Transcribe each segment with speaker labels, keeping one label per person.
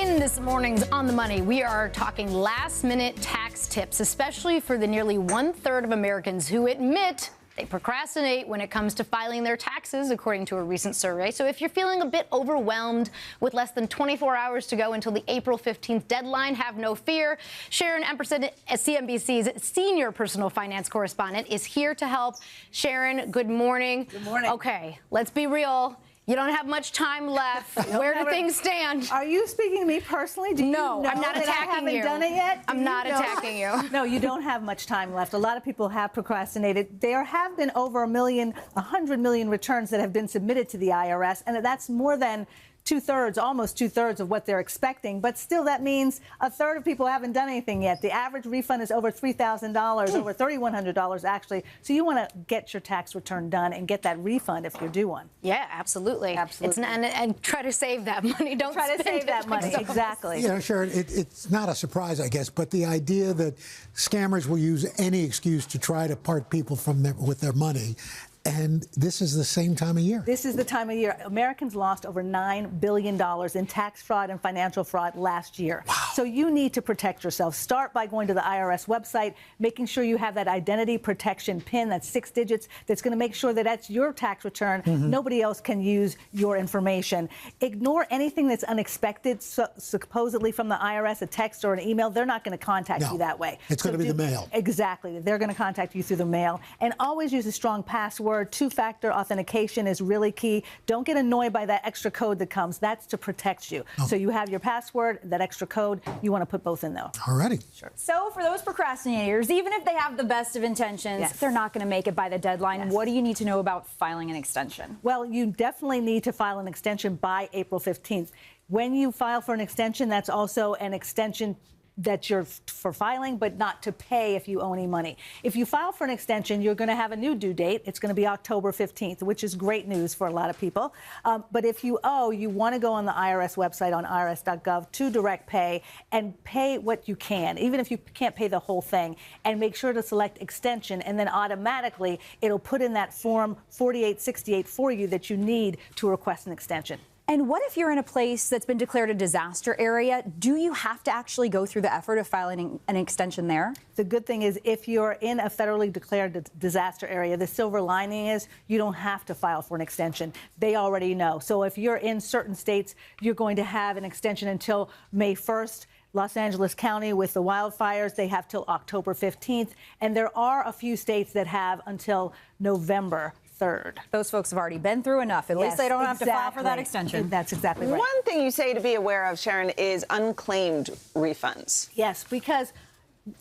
Speaker 1: In this morning's On the Money, we are talking last-minute tax tips, especially for the nearly one-third of Americans who admit they procrastinate when it comes to filing their taxes, according to a recent survey. So if you're feeling a bit overwhelmed with less than 24 hours to go until the April 15th deadline, have no fear. Sharon Epperson, CNBC's senior personal finance correspondent, is here to help. Sharon, good morning.
Speaker 2: Good morning.
Speaker 1: Okay, let's be real. You don't have much time left. Where do things stand?
Speaker 2: Are you speaking to me personally? Do
Speaker 1: No,
Speaker 2: you know
Speaker 1: I'm not
Speaker 2: that
Speaker 1: attacking
Speaker 2: I
Speaker 1: you.
Speaker 2: haven't done it yet?
Speaker 1: I'm not attacking you.
Speaker 2: No, you don't have much time left. A lot of people have procrastinated. There have been over 100 million returns that have been submitted to the IRS, and that's more than almost two-thirds of what they're expecting. But still, that means a third of people haven't done anything yet. The average refund is over $3,000, over $3,100 actually. So you want to get your tax return done and get that refund if you're due one.
Speaker 1: Yeah, absolutely.
Speaker 2: Absolutely.
Speaker 1: And try to save that money. Don't
Speaker 2: try to save that money. Exactly.
Speaker 3: You know, Sharon, it's not a surprise, I guess, but the idea that scammers will use any excuse to try to part people from with their money. And this is the same time of year.
Speaker 2: This is the time of year. Americans lost over $9 billion in tax fraud and financial fraud last year.
Speaker 3: Wow.
Speaker 2: So you need to protect yourself. Start by going to the IRS website, making sure you have that identity protection PIN, that's 6 digits, that's going to make sure that that's your tax return. Nobody else can use your information. Ignore anything that's unexpected, supposedly from the IRS, a text or an email. They're not going to contact you that way.
Speaker 3: It's going to be the mail.
Speaker 2: Exactly. They're going to contact you through the mail. And always use a strong password. Two-factor authentication is really key. Don't get annoyed by that extra code that comes. That's to protect you. So you have your password, that extra code. You want to put both in, though.
Speaker 3: All righty.
Speaker 2: Sure.
Speaker 4: So for those procrastinators, even if they have the best of intentions, they're not going to make it by the deadline. What do you need to know about filing an extension?
Speaker 2: Well, you definitely need to file an extension by April 15th. When you file for an extension, that's also an extension that you're for filing, but not to pay if you owe any money. If you file for an extension, you're going to have a new due date. It's going to be October 15th, which is great news for a lot of people. But if you owe, you want to go on the IRS website on irs.gov to direct pay and pay what you can, even if you can't pay the whole thing, and make sure to select extension, and then automatically it'll put in that form 4868 for you that you need to request an extension.
Speaker 4: And what if you're in a place that's been declared a disaster area? Do you have to actually go through the effort of filing an extension there?
Speaker 2: The good thing is if you're in a federally declared disaster area, the silver lining is you don't have to file for an extension. They already know. So if you're in certain states, you're going to have an extension until May 1st. Los Angeles County with the wildfires, they have till October 15th. And there are a few states that have until November 3rd.
Speaker 4: Those folks have already been through enough. At least they don't have to file for that extension.
Speaker 2: That's exactly right.
Speaker 5: One thing you say to be aware of, Sharon, is unclaimed refunds.
Speaker 2: Yes, because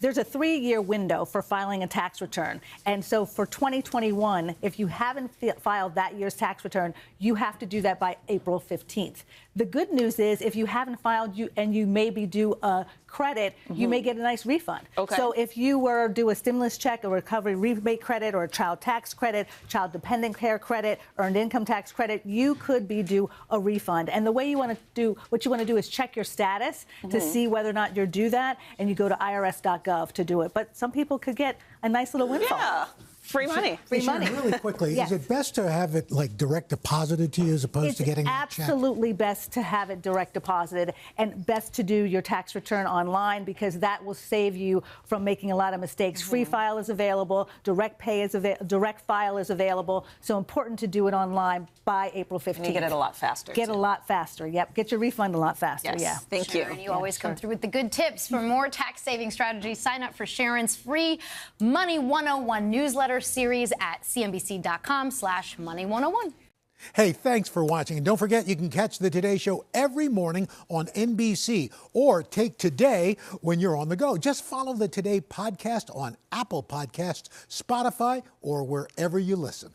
Speaker 2: there's a 3-year window for filing a tax return. And so for 2021, if you haven't filed that year's tax return, you have to do that by April 15th. The good news is if you haven't filed and you maybe do a credit, you may get a nice refund.
Speaker 5: Okay.
Speaker 2: So if you were do a stimulus check, a recovery rebate credit, or a child tax credit, child dependent care credit, earned income tax credit, you could be due a refund. And the way you want to do, what you want to do is check your status to see whether or not you're due that, and you go to irs.gov to do it. But some people could get a nice little windfall.
Speaker 5: Yeah. Free money.
Speaker 2: Free
Speaker 3: Sharon,
Speaker 2: money.
Speaker 3: really quickly,
Speaker 2: Yes.
Speaker 3: is it best to have it like direct deposited to you as opposed to getting a check?
Speaker 2: It's absolutely best to have it direct deposited, and best to do your tax return online, because that will save you from making a lot of mistakes. Free file is available, direct pay is direct file is available. So important to do it online by April 15th.
Speaker 5: And you get it a lot faster.
Speaker 2: Get a lot faster. Yep. Get your refund a lot faster.
Speaker 5: Yes.
Speaker 2: Yeah.
Speaker 5: Thank you.
Speaker 1: Sharon, you always come through with the good tips. For more tax-saving strategies, sign up for Sharon's free Money 101 newsletter series at cnbc.com/Money101.
Speaker 3: Hey, thanks for watching. And don't forget, you can catch the Today Show every morning on NBC, or take Today when you're on the go. Just follow the Today podcast on Apple Podcasts, Spotify, or wherever you listen.